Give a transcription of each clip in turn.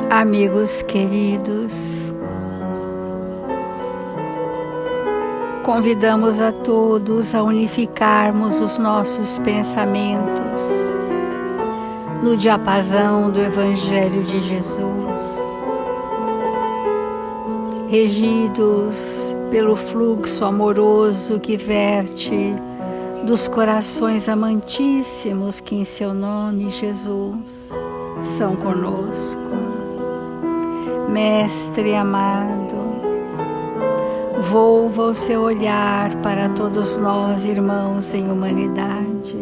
Amigos queridos, convidamos a todos a unificarmos os nossos pensamentos no diapasão do Evangelho de Jesus, regidos pelo fluxo amoroso que verte dos corações amantíssimos que em seu nome, Jesus, são conosco. Mestre amado, volva o seu olhar para todos nós, irmãos em humanidade,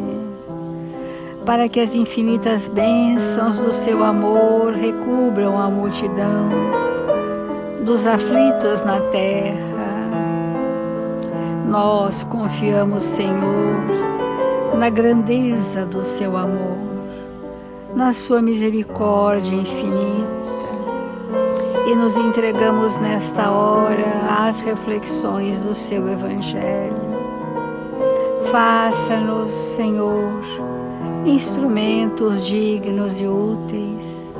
para que as infinitas bênçãos do seu amor recubram a multidão dos aflitos na terra. Nós confiamos, Senhor, na grandeza do seu amor, na sua misericórdia infinita, e nos entregamos nesta hora às reflexões do seu Evangelho. Faça-nos, Senhor, instrumentos dignos e úteis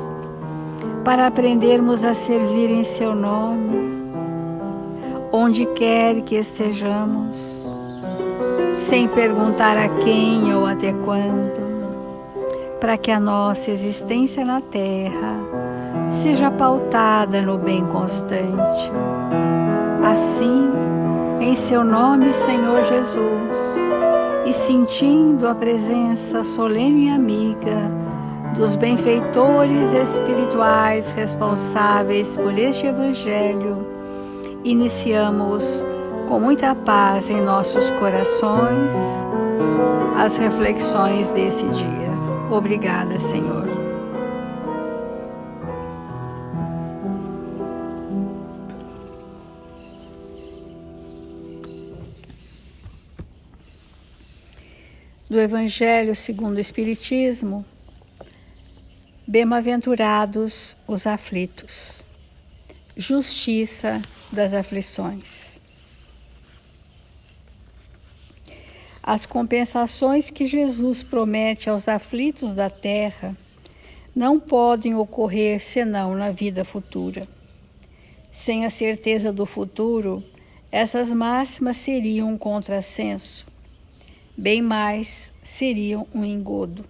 para aprendermos a servir em seu nome, onde quer que estejamos, sem perguntar a quem ou até quando, para que a nossa existência na terra seja pautada no bem constante. Assim, em seu nome, Senhor Jesus, e sentindo a presença solene e amiga dos benfeitores espirituais responsáveis por este Evangelho, iniciamos com muita paz em nossos corações as reflexões desse dia. Obrigada, Senhor. Do Evangelho segundo o Espiritismo, bem-aventurados os aflitos, justiça das aflições. As compensações que Jesus promete aos aflitos da terra não podem ocorrer senão na vida futura. Sem a certeza do futuro, essas máximas seriam um contrassenso. Bem mais seriam um engodo.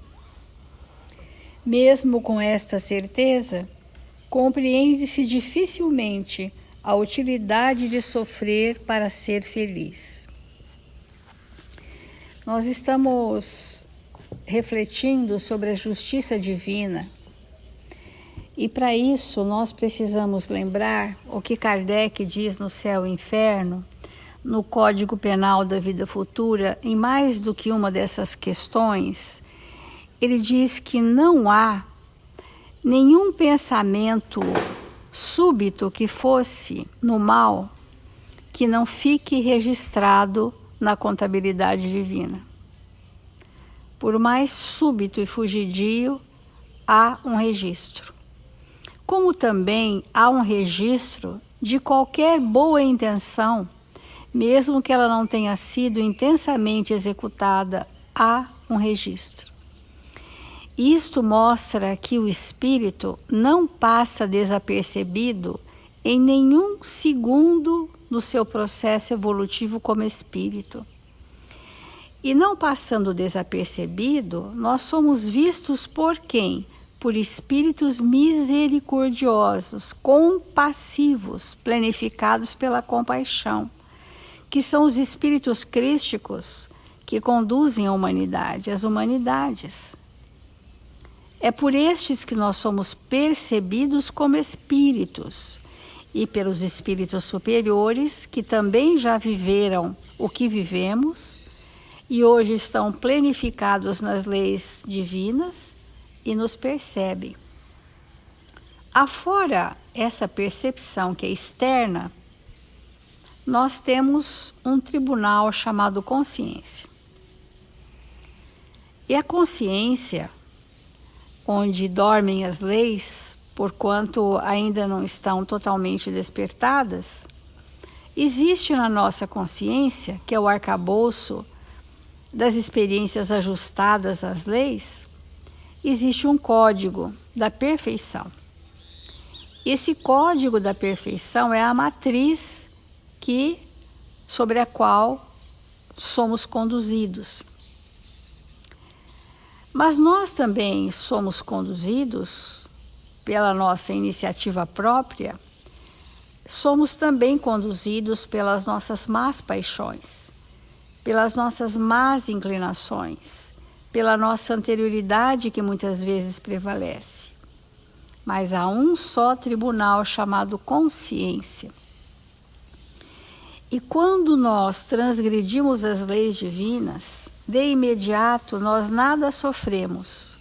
Mesmo com esta certeza, compreende-se dificilmente a utilidade de sofrer para ser feliz. Nós estamos refletindo sobre a justiça divina e para isso nós precisamos lembrar o que Kardec diz no Céu e Inferno, no Código Penal da Vida Futura, em mais do que uma dessas questões. Ele diz que não há nenhum pensamento súbito que fosse no mal que não fique registrado na contabilidade divina. Por mais súbito e fugidio, há um registro. Como também há um registro de qualquer boa intenção, mesmo que ela não tenha sido intensamente executada, há um registro. Isto mostra que o espírito não passa desapercebido em nenhum segundo no seu processo evolutivo como espírito. E não passando desapercebido, nós somos vistos por quem? Por espíritos misericordiosos, compassivos, planificados pela compaixão, que são os espíritos crísticos que conduzem a humanidade, as humanidades. É por estes que nós somos percebidos como espíritos e pelos espíritos superiores que também já viveram o que vivemos e hoje estão planificados nas leis divinas e nos percebem. Afora essa percepção que é externa, nós temos um tribunal chamado consciência. E a consciência, onde dormem as leis, porquanto ainda não estão totalmente despertadas, Existe na nossa consciência, que é o arcabouço das experiências ajustadas às leis, existe um código da perfeição. Esse código da perfeição é a matriz sobre a qual somos conduzidos. Mas nós também somos conduzidos pela nossa iniciativa própria, somos também conduzidos pelas nossas más paixões, pelas nossas más inclinações, pela nossa anterioridade que muitas vezes prevalece. Mas há um só tribunal chamado consciência. E quando nós transgredimos as leis divinas, de imediato nós nada sofremos,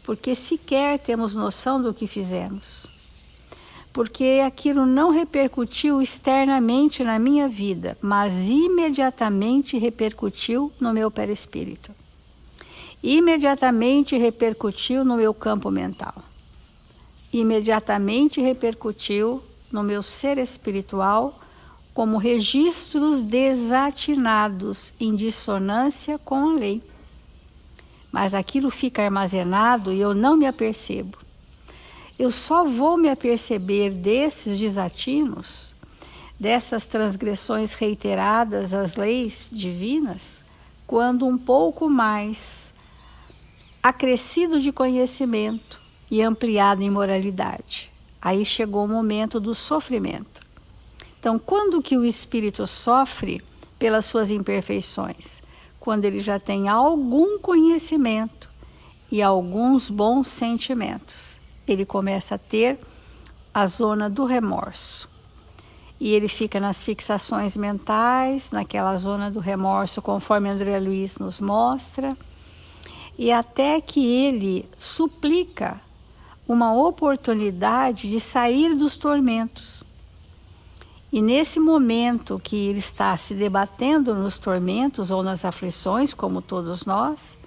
porque sequer temos noção do que fizemos. Porque aquilo não repercutiu externamente na minha vida, mas imediatamente repercutiu no meu perispírito. Imediatamente repercutiu no meu campo mental. Imediatamente repercutiu no meu ser espiritual, como registros desatinados em dissonância com a lei. Mas aquilo fica armazenado e eu não me apercebo. Eu só vou me aperceber desses desatinos, dessas transgressões reiteradas às leis divinas, quando um pouco mais acrescido de conhecimento e ampliado em moralidade. Aí chegou o momento do sofrimento. Então, quando que o espírito sofre pelas suas imperfeições? Quando ele já tem algum conhecimento e alguns bons sentimentos. Ele começa a ter a zona do remorso. E ele fica nas fixações mentais, naquela zona do remorso, conforme André Luiz nos mostra, e até que ele suplica uma oportunidade de sair dos tormentos. E nesse momento que ele está se debatendo nos tormentos ou nas aflições, como todos nós,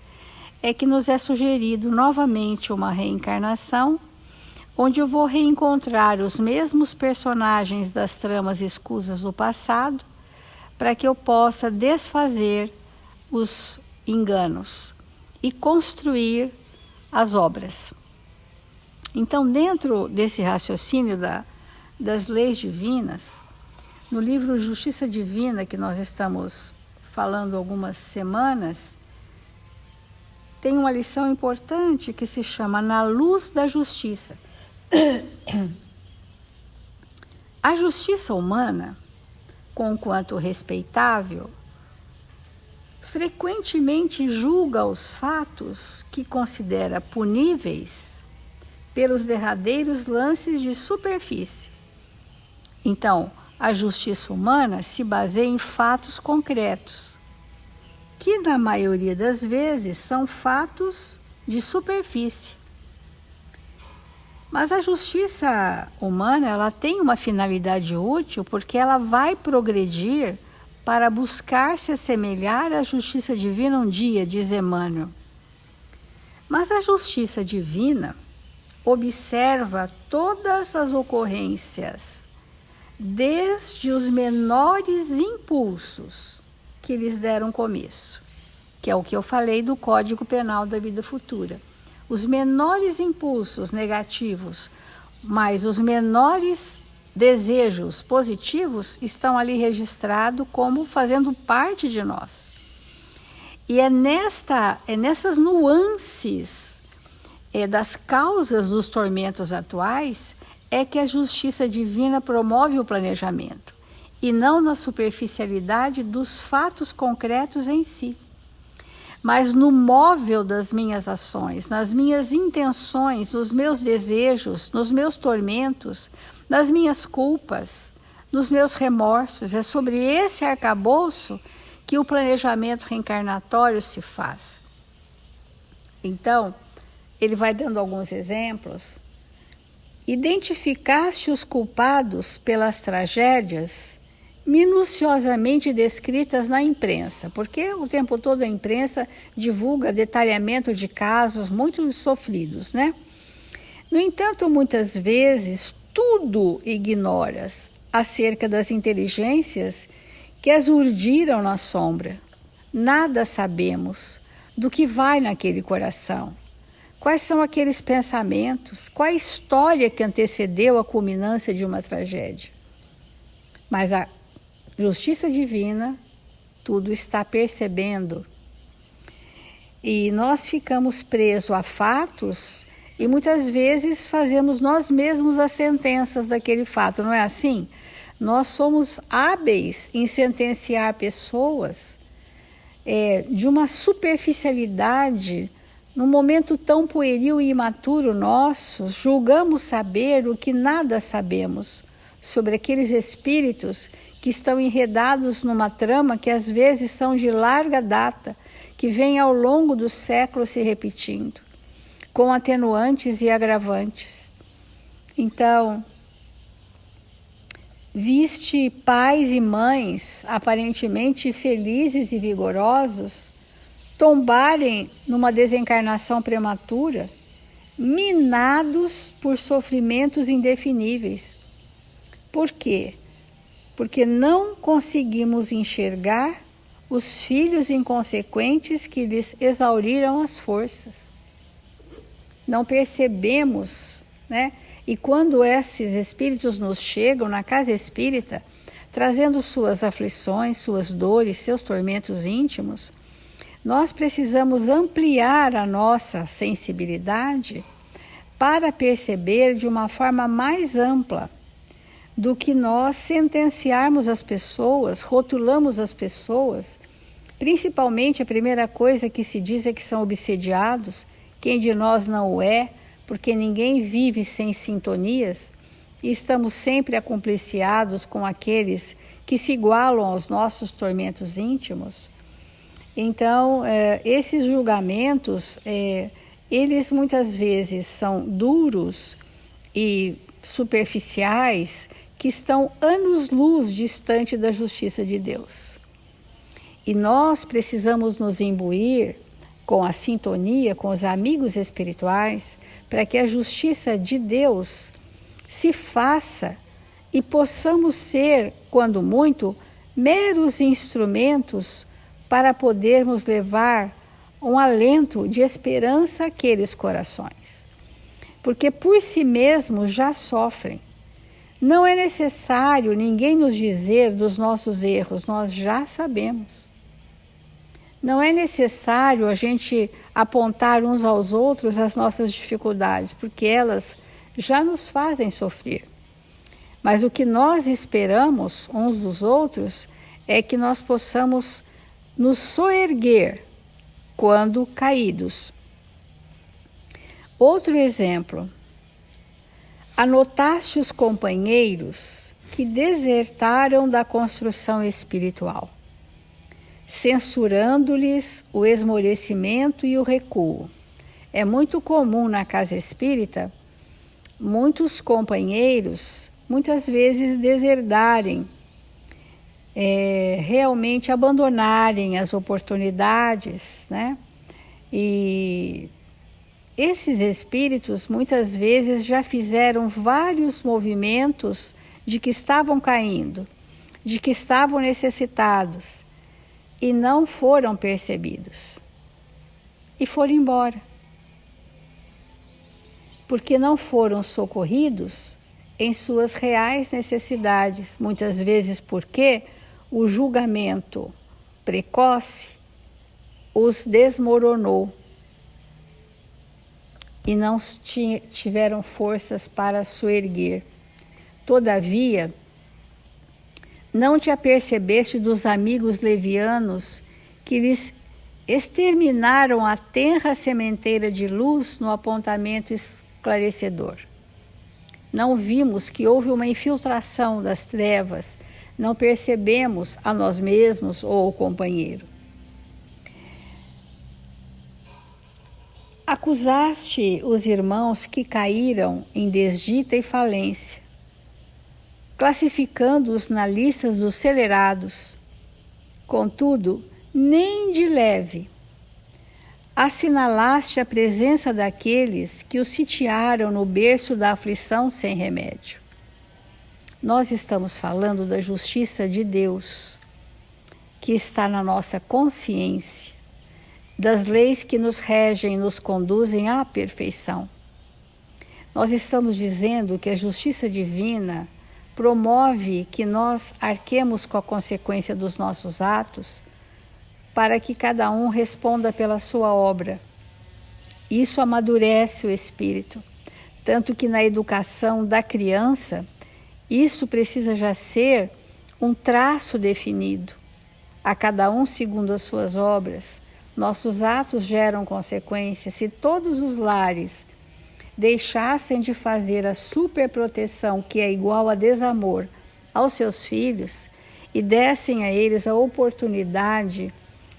é que nos é sugerido novamente uma reencarnação, onde eu vou reencontrar os mesmos personagens das tramas escusas do passado, para que eu possa desfazer os enganos e construir as obras. Então, dentro desse raciocínio das leis divinas, no livro Justiça Divina, que nós estamos falando algumas semanas, tem uma lição importante que se chama Na Luz da Justiça. A justiça humana, conquanto respeitável, frequentemente julga os fatos que considera puníveis pelos derradeiros lances de superfície. Então, a justiça humana se baseia em fatos concretos, que na maioria das vezes são fatos de superfície. Mas a justiça humana, ela tem uma finalidade útil porque ela vai progredir para buscar se assemelhar à justiça divina um dia, diz Emmanuel. Mas a justiça divina observa todas as ocorrências, desde os menores impulsos que lhes deram começo, que é o que eu falei do Código Penal da Vida Futura. Os menores impulsos negativos, mas os menores desejos positivos estão ali registrados como fazendo parte de nós. E é nessas nuances das causas dos tormentos atuais é que a justiça divina promove o planejamento, e não na superficialidade dos fatos concretos em si, mas no móvel das minhas ações, nas minhas intenções, nos meus desejos, nos meus tormentos, nas minhas culpas, nos meus remorsos. É sobre esse arcabouço que o planejamento reencarnatório se faz. Então, ele vai dando alguns exemplos. Identificaste os culpados pelas tragédias minuciosamente descritas na imprensa, porque o tempo todo a imprensa divulga detalhamento de casos muito sofridos, né? No entanto, muitas vezes tudo ignoras, acerca das inteligências que as urdiram na sombra. Nada sabemos do que vai naquele coração. Quais são aqueles pensamentos? Qual a história que antecedeu a culminância de uma tragédia? Mas a justiça divina tudo está percebendo. E nós ficamos presos a fatos e muitas vezes fazemos nós mesmos as sentenças daquele fato, não é assim? Nós somos hábeis em sentenciar pessoas de uma superficialidade. Num momento tão pueril e imaturo nosso, julgamos saber o que nada sabemos sobre aqueles espíritos que estão enredados numa trama que às vezes são de larga data, que vem ao longo dos séculos se repetindo, com atenuantes e agravantes. Então, viste pais e mães aparentemente felizes e vigorosos tombarem numa desencarnação prematura, minados por sofrimentos indefiníveis. Por quê? Porque não conseguimos enxergar os filhos inconsequentes que lhes exauriram as forças. Não percebemos, né? E quando esses espíritos nos chegam na casa espírita, trazendo suas aflições, suas dores, seus tormentos íntimos, nós precisamos ampliar a nossa sensibilidade para perceber de uma forma mais ampla do que nós sentenciarmos as pessoas, rotulamos as pessoas. Principalmente a primeira coisa que se diz é que são obsediados. Quem de nós não o é? Porque ninguém vive sem sintonias e estamos sempre acompliciados com aqueles que se igualam aos nossos tormentos íntimos. Então, esses julgamentos, eles muitas vezes são duros e superficiais, que estão anos-luz distante da justiça de Deus. E nós precisamos nos imbuir com a sintonia, com os amigos espirituais, para que a justiça de Deus se faça e possamos ser, quando muito, meros instrumentos para podermos levar um alento de esperança àqueles corações. Porque por si mesmos já sofrem. Não é necessário ninguém nos dizer dos nossos erros, nós já sabemos. Não é necessário a gente apontar uns aos outros as nossas dificuldades, porque elas já nos fazem sofrer. Mas o que nós esperamos uns dos outros é que nós possamos nos soerguer quando caídos. Outro exemplo. Anotaste os companheiros que desertaram da construção espiritual, censurando-lhes o esmorecimento e o recuo. É muito comum na casa espírita muitos companheiros, muitas vezes desertarem, realmente abandonarem as oportunidades, né? E esses espíritos muitas vezes já fizeram vários movimentos de que estavam caindo, de que estavam necessitados e não foram percebidos. E foram embora. Porque não foram socorridos em suas reais necessidades. Muitas vezes porque o julgamento precoce os desmoronou e não tiveram forças para soerguer. Todavia, não te apercebeste dos amigos levianos que lhes exterminaram a tenra sementeira de luz no apontamento esclarecedor. Não vimos que houve uma infiltração das trevas, não percebemos a nós mesmos ou o companheiro. Acusaste os irmãos que caíram em desdita e falência, classificando-os na lista dos celerados. Contudo, nem de leve assinalaste a presença daqueles que os sitiaram no berço da aflição sem remédio. nós estamos falando da justiça de Deus, que está na nossa consciência, das leis que nos regem e nos conduzem à perfeição. Nós estamos dizendo que a justiça divina promove que nós arquemos com a consequência dos nossos atos, para que cada um responda pela sua obra. Isso amadurece o espírito, tanto que na educação da criança, isso precisa já ser um traço definido. A cada um segundo as suas obras, nossos atos geram consequências. Se todos os lares deixassem de fazer a superproteção, que é igual a desamor, aos seus filhos, e dessem a eles a oportunidade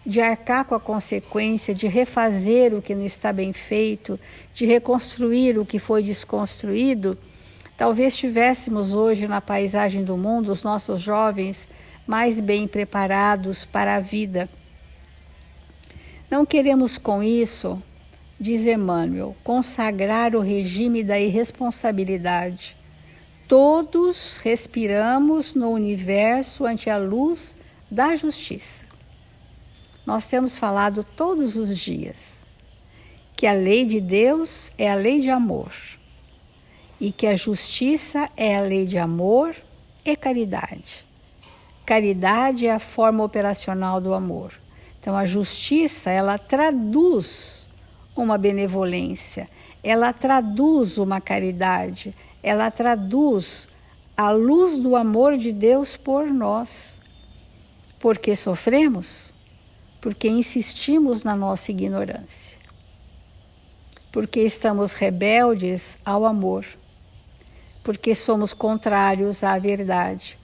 de arcar com a consequência, de refazer o que não está bem feito, de reconstruir o que foi desconstruído, talvez tivéssemos hoje na paisagem do mundo os nossos jovens mais bem preparados para a vida. Não queremos com isso, diz Emmanuel, consagrar o regime da irresponsabilidade. Todos respiramos no universo ante a luz da justiça. Nós temos falado todos os dias que a lei de Deus é a lei de amor e que a justiça é a lei de amor e caridade. Caridade é a forma operacional do amor. Então a justiça, ela traduz uma benevolência, ela traduz uma caridade, ela traduz a luz do amor de Deus por nós. Por que sofremos? Porque insistimos na nossa ignorância. Porque estamos rebeldes ao amor. Porque somos contrários à verdade.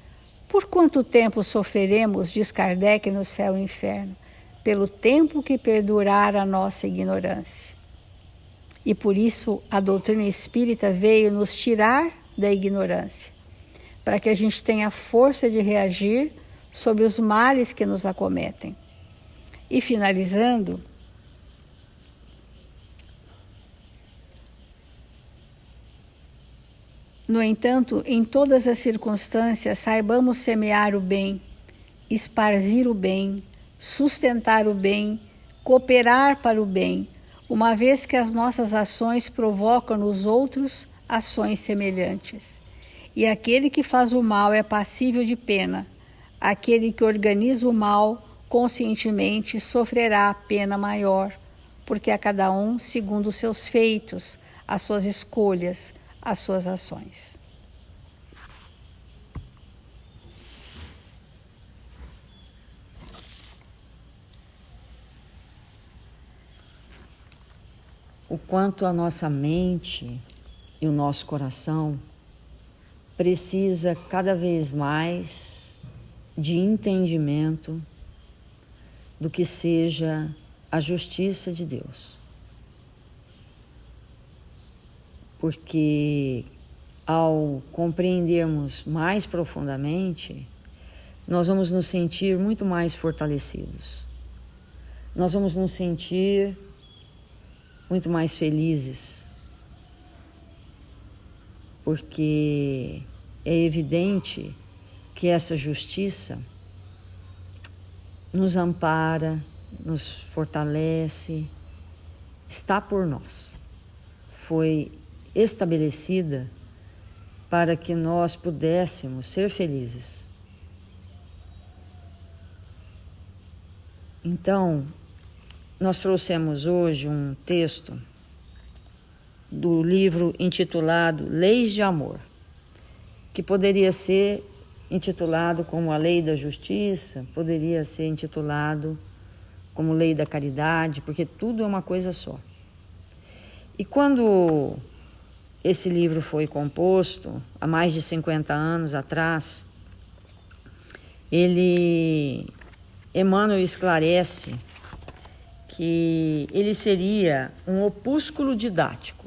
Por quanto tempo sofreremos, diz Kardec, no céu e inferno? Pelo tempo que perdurar a nossa ignorância. E por isso a doutrina espírita veio nos tirar da ignorância, para que a gente tenha força de reagir sobre os males que nos acometem. E finalizando, no entanto, em todas as circunstâncias, saibamos semear o bem, esparzir o bem, sustentar o bem, cooperar para o bem, uma vez que as nossas ações provocam nos outros ações semelhantes. E aquele que faz o mal é passível de pena, aquele que organiza o mal conscientemente sofrerá a pena maior, porque a cada um segundo os seus feitos, as suas escolhas, as suas ações. O quanto a nossa mente e o nosso coração precisa cada vez mais de entendimento do que seja a justiça de Deus. Porque ao compreendermos mais profundamente, nós vamos nos sentir muito mais fortalecidos. Nós vamos nos sentir muito mais felizes. Porque é evidente que essa justiça nos ampara, nos fortalece, está por nós. Foi estabelecida para que nós pudéssemos ser felizes. Então, nós trouxemos hoje um texto do livro intitulado Leis de Amor, que poderia ser intitulado como a Lei da Justiça, poderia ser intitulado como Lei da Caridade, porque tudo é uma coisa só. E quando esse livro foi composto, há mais de 50 anos atrás, Emmanuel esclarece que ele seria um opúsculo didático.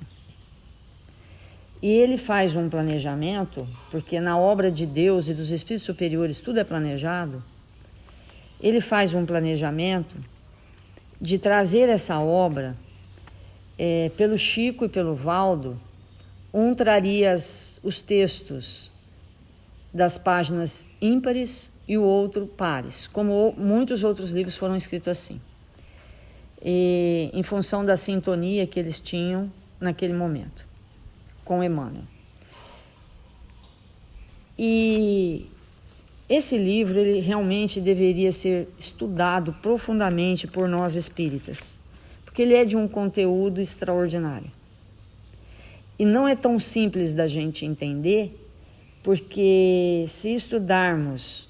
E ele faz um planejamento, porque na obra de Deus e dos Espíritos Superiores tudo é planejado. Ele faz um planejamento de trazer essa obra pelo Chico e pelo Valdo. Um traria os textos das páginas ímpares e o outro pares, como muitos outros livros foram escritos assim, e, em função da sintonia que eles tinham naquele momento com Emmanuel. E esse livro, ele realmente deveria ser estudado profundamente por nós espíritas, porque ele é de um conteúdo extraordinário. E não é tão simples da gente entender, porque se estudarmos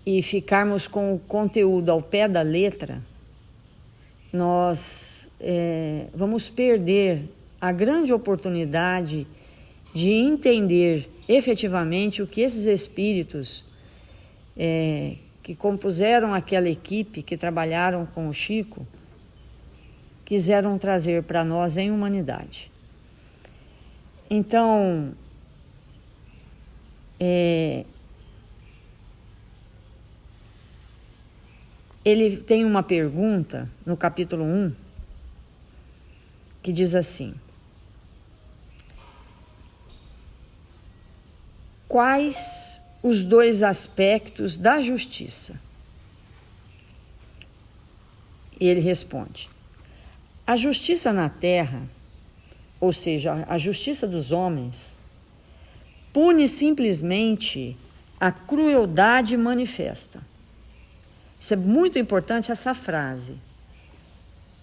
e ficarmos com o conteúdo ao pé da letra, nós vamos perder a grande oportunidade de entender efetivamente o que esses espíritos que compuseram aquela equipe, que trabalharam com o Chico, quiseram trazer para nós em humanidade. Então, ele tem uma pergunta no capítulo 1 que diz assim: quais os dois aspectos da justiça? E ele responde: a justiça na terra, ou seja, a justiça dos homens, pune simplesmente a crueldade manifesta. Isso é muito importante, essa frase,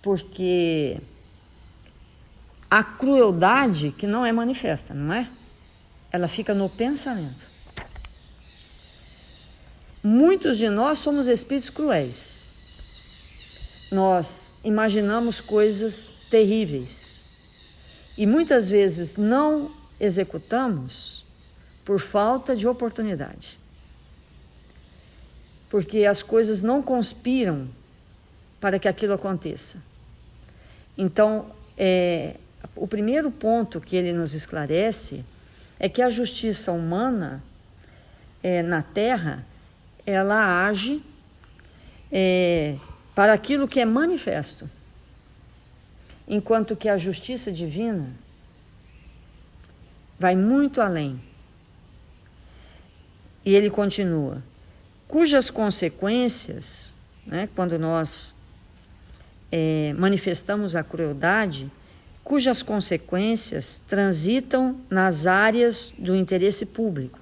porque a crueldade que não é manifesta, não é? Ela fica no pensamento. Muitos de nós somos espíritos cruéis. Nós imaginamos coisas terríveis e muitas vezes não executamos por falta de oportunidade, porque as coisas não conspiram para que aquilo aconteça. Então, o primeiro ponto que ele nos esclarece é que a justiça humana na Terra, ela age para aquilo que é manifesto, enquanto que a justiça divina vai muito além. E ele continua: cujas consequências, quando nós manifestamos a crueldade, cujas consequências transitam nas áreas do interesse público,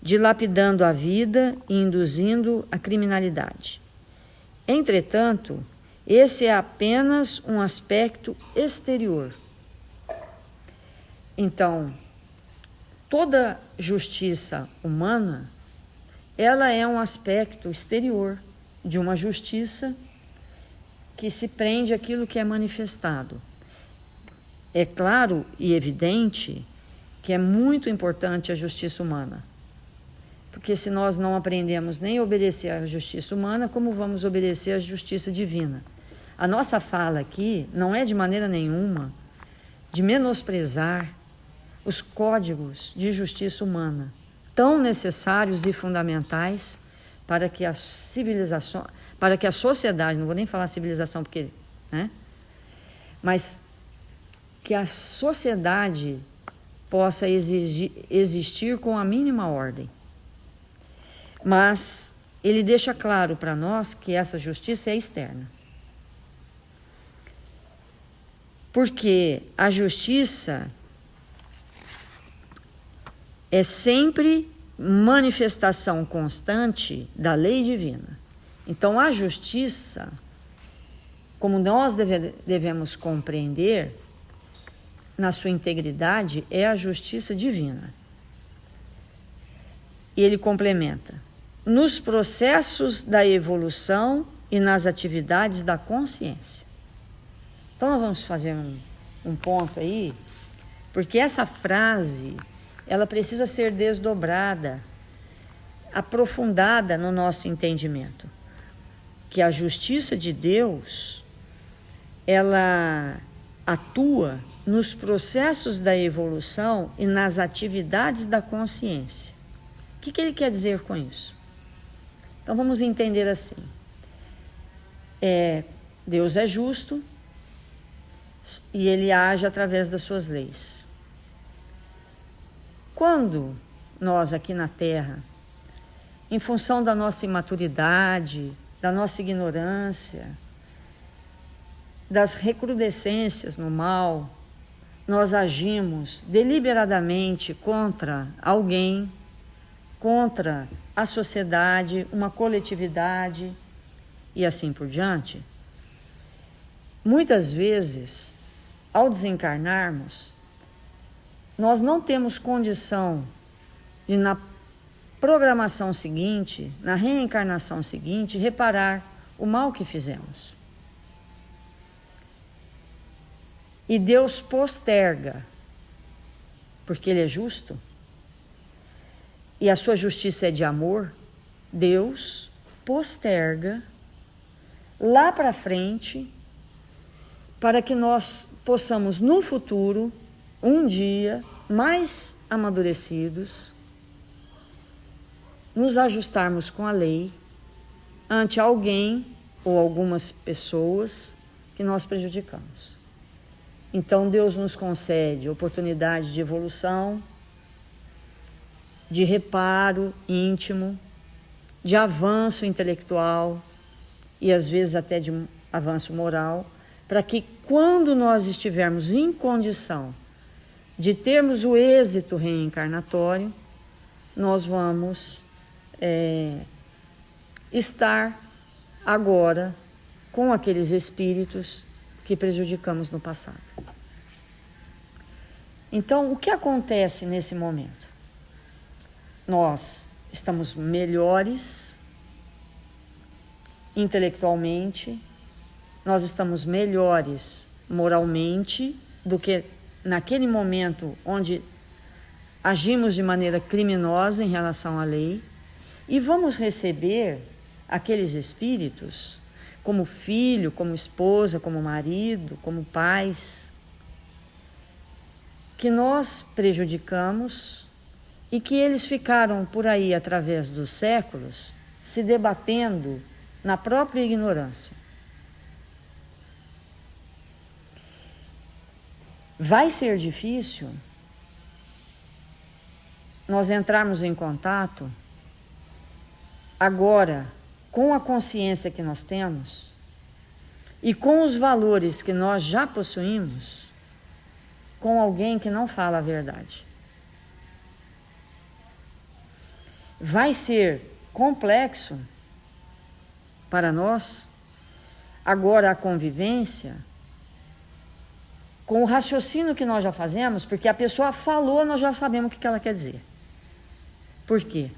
dilapidando a vida e induzindo a criminalidade. Entretanto, esse é apenas um aspecto exterior. Então, toda justiça humana, ela é um aspecto exterior de uma justiça que se prende àquilo que é manifestado. É claro e evidente que é muito importante a justiça humana, porque se nós não aprendemos nem a obedecer à justiça humana, como vamos obedecer à justiça divina? A nossa fala aqui não é de maneira nenhuma de menosprezar os códigos de justiça humana, tão necessários e fundamentais para que a civilização, para que a sociedade, não vou nem falar civilização porque, mas que a sociedade possa existir com a mínima ordem. Mas ele deixa claro para nós que essa justiça é externa. Porque a justiça é sempre manifestação constante da lei divina. Então, a justiça, como nós devemos compreender, na sua integridade, é a justiça divina. E ele complementa: nos processos da evolução e nas atividades da consciência. Então, nós vamos fazer um ponto aí, porque essa frase, ela precisa ser desdobrada, aprofundada no nosso entendimento. Que a justiça de Deus, ela atua nos processos da evolução e nas atividades da consciência. O que ele quer dizer com isso? Então vamos entender assim. Deus é justo e ele age através das suas leis. Quando nós aqui na Terra, em função da nossa imaturidade, da nossa ignorância, das recrudescências no mal, nós agimos deliberadamente contra alguém, contra a sociedade, uma coletividade e assim por diante. Muitas vezes, ao desencarnarmos, nós não temos condição de, na programação seguinte, na reencarnação seguinte, reparar o mal que fizemos. E Deus posterga, porque Ele é justo, e a sua justiça é de amor. Deus posterga lá para frente, para que nós possamos no futuro, um dia, mais amadurecidos, nos ajustarmos com a lei ante alguém ou algumas pessoas que nós prejudicamos. Então Deus nos concede oportunidade de evolução, de reparo íntimo, de avanço intelectual e às vezes até de um avanço moral, para que quando nós estivermos em condição de termos o êxito reencarnatório, nós vamos estar agora com aqueles espíritos que prejudicamos no passado. Então, o que acontece nesse momento? Nós estamos melhores intelectualmente, nós estamos melhores moralmente do que naquele momento onde agimos de maneira criminosa em relação à lei, e vamos receber aqueles espíritos como filho, como esposa, como marido, como pais, que nós prejudicamos e que eles ficaram por aí através dos séculos se debatendo na própria ignorância. Vai ser difícil nós entrarmos em contato agora com a consciência que nós temos e com os valores que nós já possuímos com alguém que não fala a verdade. Vai ser complexo para nós agora a convivência com o raciocínio que nós já fazemos, porque a pessoa falou, nós já sabemos o que ela quer dizer. Por quê?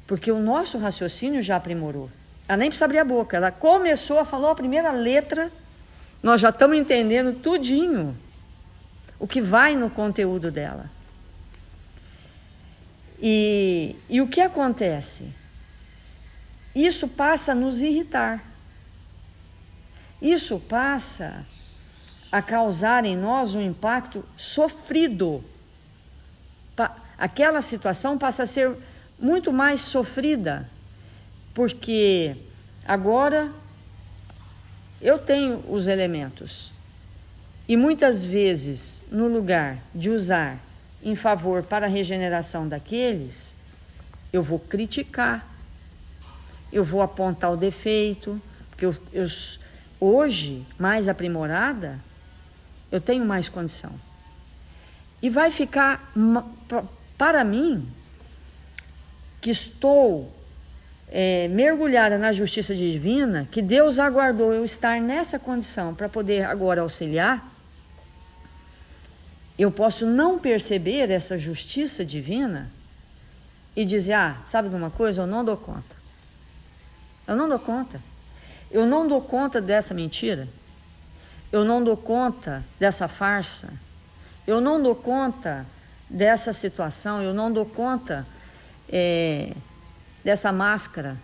Porque o nosso raciocínio já aprimorou. Ela nem precisa abrir a boca, ela começou a falar a primeira letra, nós já estamos entendendo tudinho o que vai no conteúdo dela. E o que acontece? Isso passa a nos irritar. Isso passa a causar em nós um impacto sofrido. Aquela situação passa a ser muito mais sofrida, porque agora eu tenho os elementos e muitas vezes, no lugar de usar em favor para a regeneração daqueles, eu vou criticar, eu vou apontar o defeito, porque eu hoje, mais aprimorada, eu tenho mais condição. E vai ficar, para mim, que estou mergulhada na justiça divina, que Deus aguardou eu estar nessa condição para poder agora auxiliar, eu posso não perceber essa justiça divina e dizer, sabe de uma coisa? Eu não dou conta. Eu não dou conta. Eu não dou conta dessa mentira. Eu não dou conta dessa farsa. Eu não dou conta dessa situação. Eu não dou conta dessa máscara.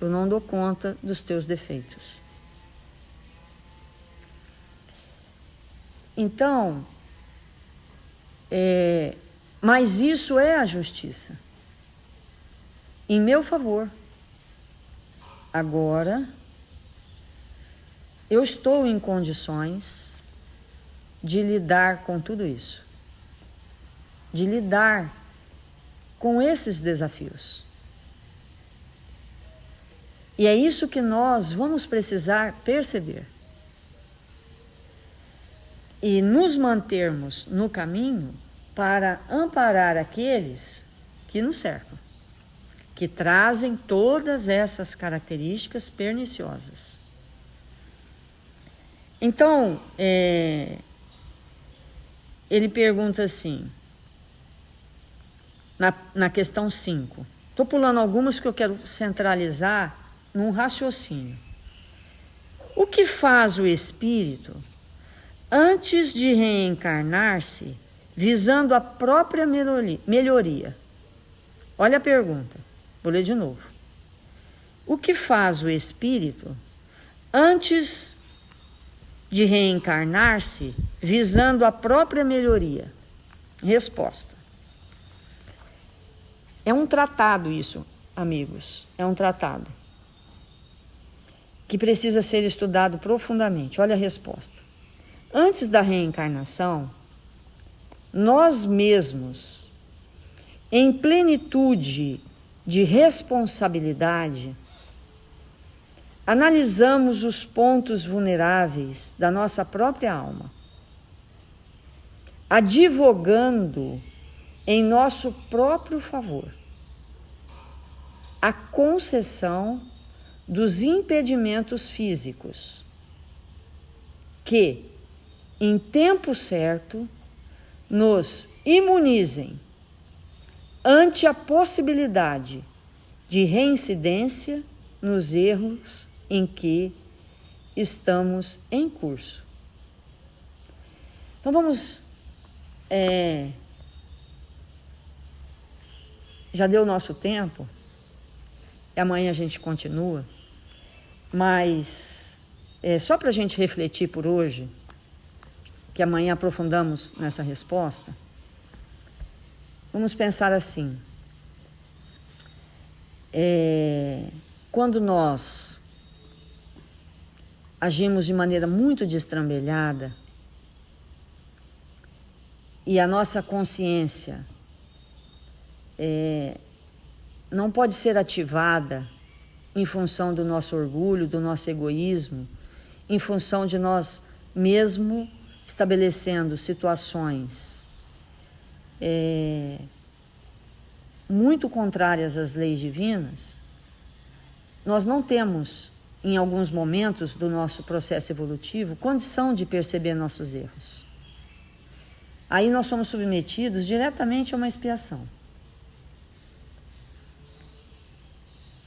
Eu não dou conta dos teus defeitos. Então, mas isso é a justiça. Em meu favor. Agora, eu estou em condições de lidar com tudo isso. de lidar com esses desafios. E é isso que nós vamos precisar perceber. E nos mantermos no caminho para amparar aqueles que nos cercam, que trazem todas essas características perniciosas. Então, ele pergunta assim, na questão 5. Estou pulando algumas que eu quero centralizar num raciocínio. O que faz o espírito antes de reencarnar-se, visando a própria melhoria? Olha a pergunta, vou ler de novo. O que faz o espírito antes de reencarnar-se, visando a própria melhoria? Resposta. É um tratado isso, amigos, é um tratado que precisa ser estudado profundamente. Olha a resposta. Antes da reencarnação, nós mesmos, em plenitude de responsabilidade, analisamos os pontos vulneráveis da nossa própria alma, advogando em nosso próprio favor a concessão dos impedimentos físicos que, em tempo certo, nos imunizem ante a possibilidade de reincidência nos erros em que estamos em curso. Então vamos... já deu o nosso tempo, e amanhã a gente continua, mas só para a gente refletir por hoje, que amanhã aprofundamos nessa resposta, vamos pensar assim. Quando nós agimos de maneira muito destrambelhada e a nossa consciência não pode ser ativada em função do nosso orgulho, do nosso egoísmo, em função de nós mesmo estabelecendo situações muito contrárias às leis divinas, nós não temos, em alguns momentos do nosso processo evolutivo, condição de perceber nossos erros. Aí nós somos submetidos diretamente a uma expiação.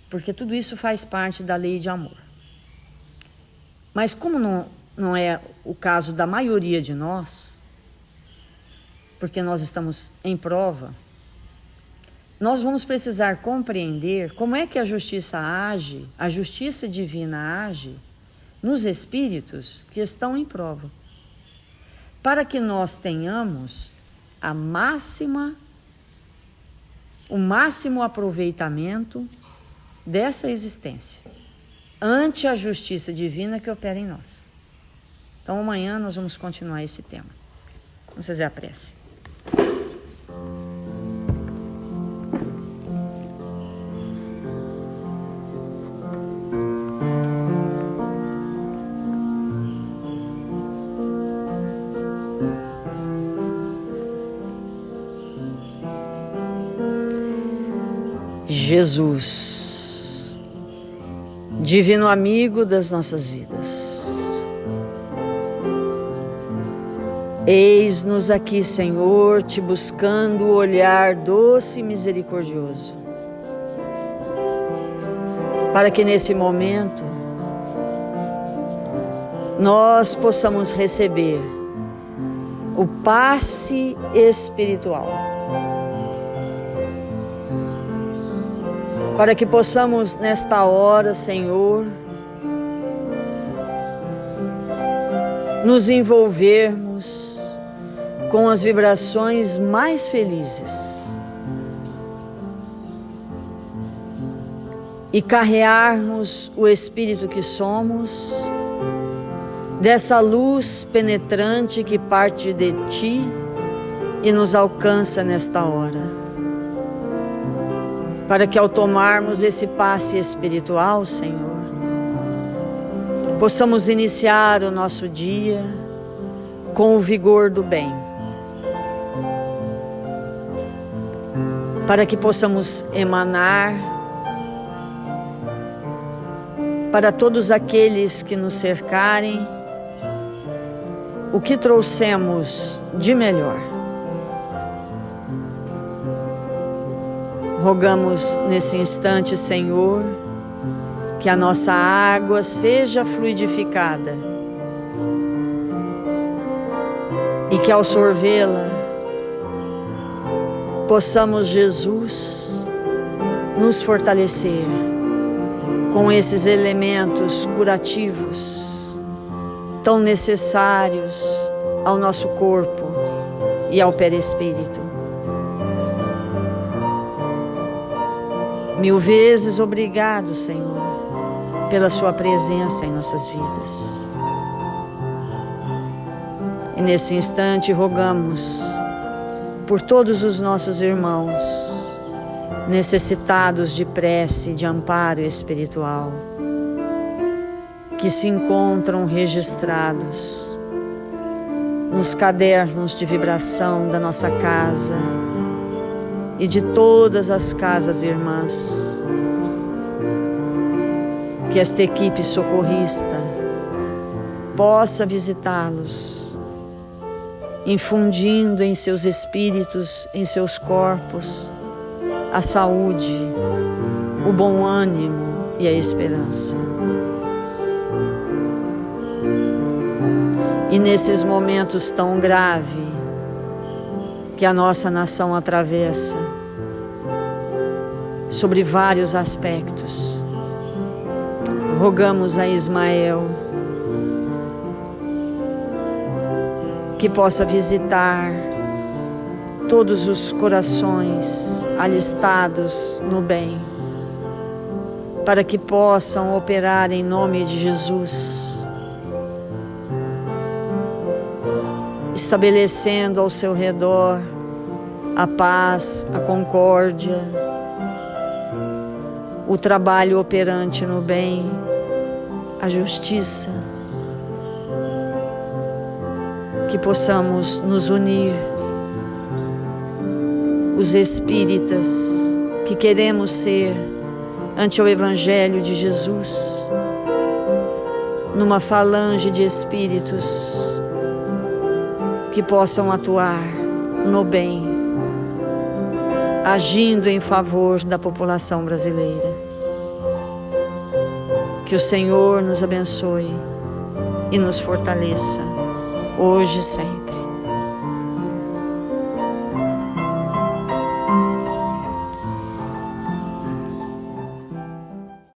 Porque tudo isso faz parte da lei de amor. Mas como não é o caso da maioria de nós, porque nós estamos em prova, nós vamos precisar compreender como é que a justiça age, a justiça divina age nos espíritos que estão em prova, para que nós tenhamos o máximo aproveitamento dessa existência, ante a justiça divina que opera em nós. Então amanhã nós vamos continuar esse tema. Vamos fazer a prece. Jesus, divino amigo das nossas vidas, eis-nos aqui, Senhor, te buscando o olhar doce e misericordioso, para que nesse momento nós possamos receber o passe espiritual, para que possamos nesta hora, Senhor, nos envolvermos com as vibrações mais felizes e carrearmos o Espírito que somos dessa luz penetrante que parte de Ti e nos alcança nesta hora, para que ao tomarmos esse passe espiritual, Senhor, possamos iniciar o nosso dia com o vigor do bem, para que possamos emanar para todos aqueles que nos cercarem o que trouxemos de melhor. Rogamos nesse instante, Senhor, que a nossa água seja fluidificada e que ao sorvê-la possamos, Jesus, nos fortalecer com esses elementos curativos tão necessários ao nosso corpo e ao perispírito. Mil vezes obrigado, Senhor, pela sua presença em nossas vidas. E nesse instante rogamos por todos os nossos irmãos necessitados de prece e de amparo espiritual, que se encontram registrados nos cadernos de vibração da nossa casa e de todas as casas irmãs. Que esta equipe socorrista possa visitá-los, infundindo em seus espíritos, em seus corpos, a saúde, o bom ânimo e a esperança. E nesses momentos tão graves que a nossa nação atravessa, sobre vários aspectos, rogamos a Ismael que possa visitar todos os corações alistados no bem, para que possam operar em nome de Jesus, estabelecendo ao seu redor a paz, a concórdia, o trabalho operante no bem, a justiça, que possamos nos unir, os espíritas que queremos ser ante o Evangelho de Jesus, numa falange de espíritos que possam atuar no bem, agindo em favor da população brasileira. Que o Senhor nos abençoe e nos fortaleça, hoje e sempre.